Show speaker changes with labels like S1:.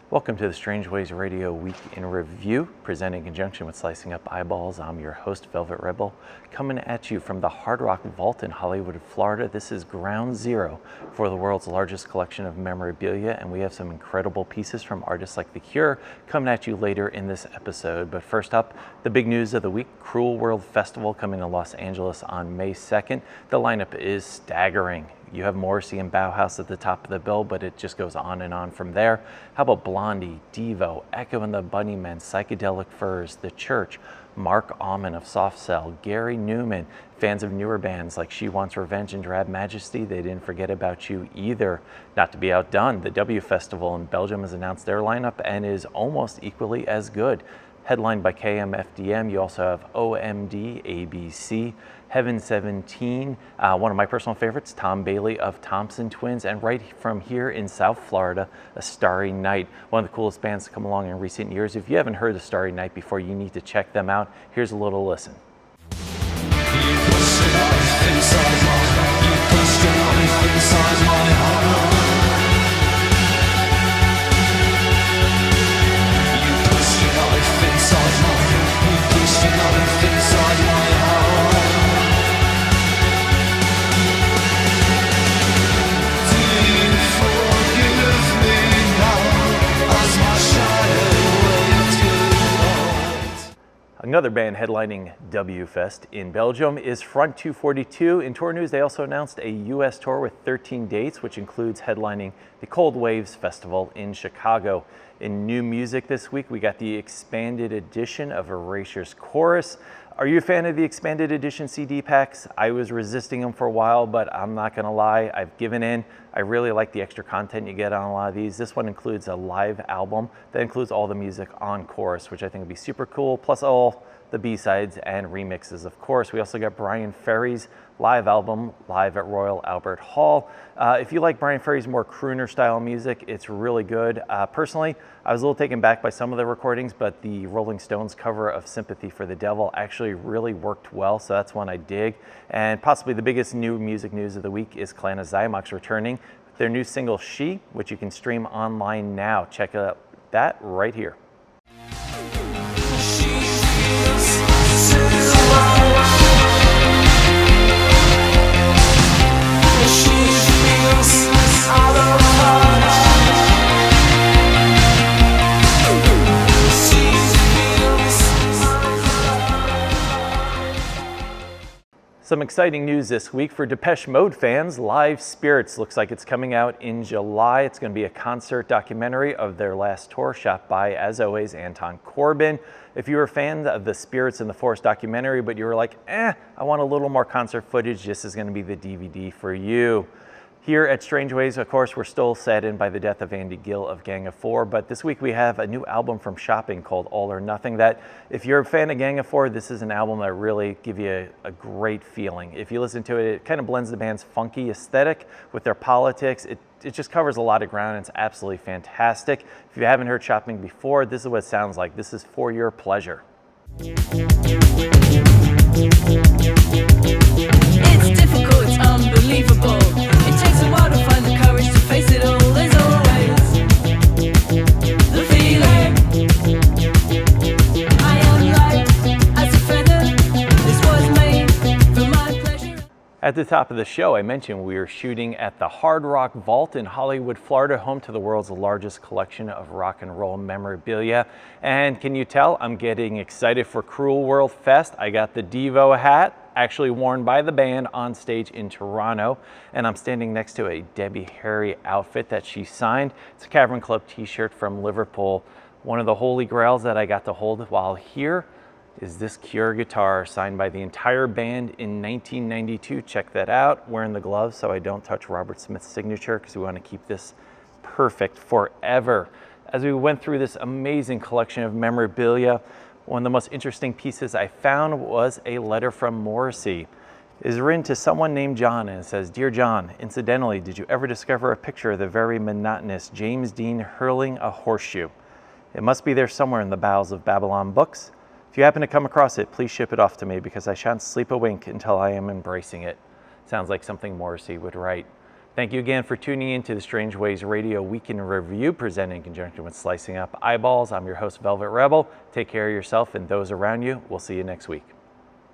S1: Welcome to the Strangeways Radio Week in Review, presented in conjunction with Slicing Up Eyeballs. I'm your host, Velvet Rebel, coming at you from the Hard Rock Vault in Hollywood, Florida. This is ground zero for the world's largest collection of memorabilia, and we have some incredible pieces from artists like The Cure coming at you later in this episode. But first up, the big news of the week, Cruel World Festival coming to Los Angeles on May 2nd. The lineup is staggering. You have Morrissey and Bauhaus at the top of the bill, but it just goes on and on from there. How about Blondie, Devo, Echo and the Bunnymen, Psychedelic Furs, The Church, Mark Almond of Soft Cell, Gary Newman, fans of newer bands like She Wants Revenge and Drab Majesty, they didn't forget about you either. Not to be outdone, the W Festival in Belgium has announced their lineup and is almost equally as good. Headlined by KMFDM, you also have OMD, ABC, Heaven 17, one of my personal favorites, Tom Bailey of Thompson Twins, and right from here in South Florida, Astari Nite, one of the coolest bands to come along in recent years. If you haven't heard Astari Nite before, you need to check them out. Here's a little listen. Another band headlining W Fest in Belgium is Front 242. In tour news, they also announced a U.S. tour with 13 dates, which includes headlining the Cold Waves Festival in Chicago. In new music this week, we got the expanded edition of Erasure's Chorus. Are you a fan of the expanded edition CD packs? I was resisting them for a while, but I'm not gonna lie, I've given in. I really like the extra content you get on a lot of these. This one includes a live album that includes all the music on Chorus, which I think would be super cool, plus all the B-sides and remixes, of course. We also got Bryan Ferry's live album, live at Royal Albert Hall. If you like Bryan Ferry's more crooner style music, it's really good. Personally, I was a little taken back by some of the recordings, but the Rolling Stones cover of Sympathy for the Devil actually really worked well, so that's one I dig. And possibly the biggest new music news of the week is Clan Of Xymox returning with their new single, She, which you can stream online now. Check out that right here. Some exciting news this week for Depeche Mode fans. Live Spirits looks like it's coming out in July. It's going to be a concert documentary of their last tour, shot by, as always, Anton Corbijn. If you were a fan of the Spirits in the Forest documentary, but you were like, I want a little more concert footage, this is going to be the DVD for you. Here at Strangeways, of course, we're still saddened by the death of Andy Gill of Gang of Four, but this week we have a new album from Shopping called All or Nothing that, if you're a fan of Gang of Four, this is an album that really gives you a great feeling. If you listen to it, it kind of blends the band's funky aesthetic with their politics. It just covers a lot of ground, and it's absolutely fantastic. If you haven't heard Shopping before, this is what it sounds like. This is for your pleasure.
S2: It's difficult, it's unbelievable. It takes a while to find the courage to face it all. There's always the feeling I am light as a feather. This was made for my pleasure.
S1: At the top of the show, I mentioned we are shooting at the Hard Rock Vault in Hollywood, Florida, home to the world's largest collection of rock and roll memorabilia. And can you tell I'm getting excited for Cruel World Fest? I got the Devo hat, actually worn by the band on stage in Toronto, and I'm standing next to a Debbie Harry outfit that she signed. It's a Cavern Club t-shirt from Liverpool. One of the holy grails that I got to hold while here is this Cure guitar signed by the entire band in 1992. Check that out. Wearing the gloves so I don't touch Robert Smith's signature because we want to keep this perfect forever. As we went through this amazing collection of memorabilia, one of the most interesting pieces I found was a letter from Morrissey. It is written to someone named John, and it says, "Dear John, incidentally, did you ever discover a picture of the very monotonous James Dean hurling a horseshoe? It must be there somewhere in the bowels of Babylon books. If you happen to come across it, please ship it off to me because I shan't sleep a wink until I am embracing it." Sounds like something Morrissey would write. Thank you again for tuning in to the Strangeways Radio Week in Review, presented in conjunction with Slicing Up Eyeballs. I'm your host, Velvet Rebel. Take care of yourself and those around you. We'll see you next week.